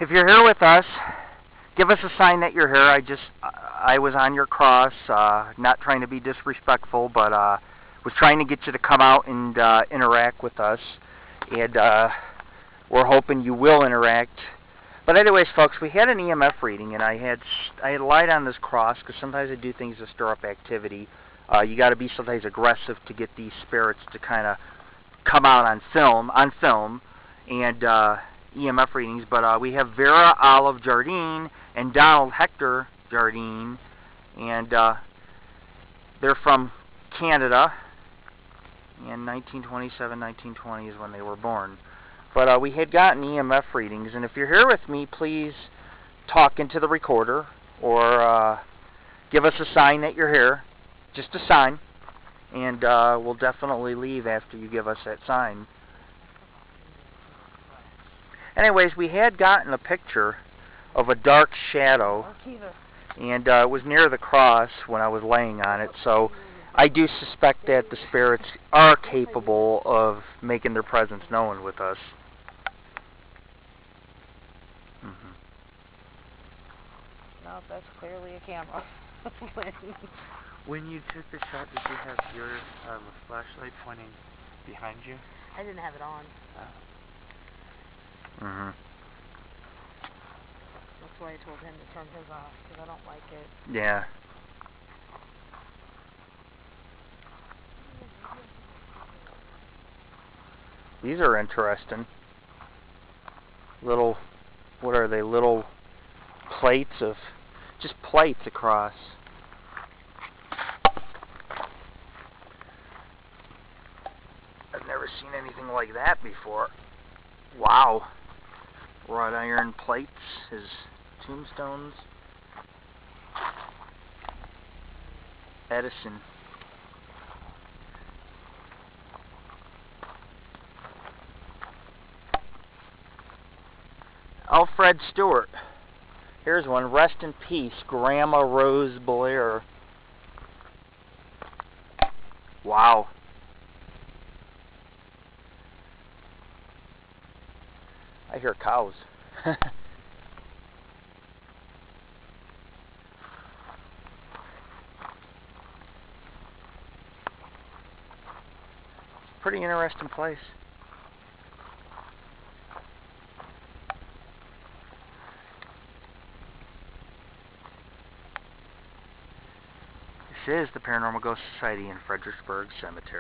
If you're here with us, give us a sign that you're here. I was on your cross, not trying to be disrespectful, but was trying to get you to come out and interact with us, and we're hoping you will interact. But anyways, folks, we had an EMF reading, and I had light on this cross because sometimes I do things to stir up activity. You got to be sometimes aggressive to get these spirits to kind of come out on film, and EMF readings. But we have Vera Olive Jardine and Donald Hector Jardine, and they're from Canada. And 1927, 1920 is when they were born. But we had gotten EMF readings, and if you're here with me, please talk into the recorder or give us a sign that you're here, just a sign, and we'll definitely leave after you give us that sign. Anyways, we had gotten a picture of a dark shadow, and it was near the cross when I was laying on it, so I do suspect that the spirits are capable of making their presence known with us. No, that's clearly a camera. When you took the shot, did you have your flashlight pointing behind you? I didn't have it on. That's why I told him to turn his off, because I don't like it. Yeah. These are interesting. Little, what are they? Little plates of, just plates across. I've never seen anything like that before. Wow. Wrought iron plates as tombstones. Edison. Alfred Stewart. Here's one. Rest in peace, Grandma Rose Blair. Wow. I hear cows. Pretty interesting place. This is the Paranormal Ghost Society in Fredericksburg Cemetery.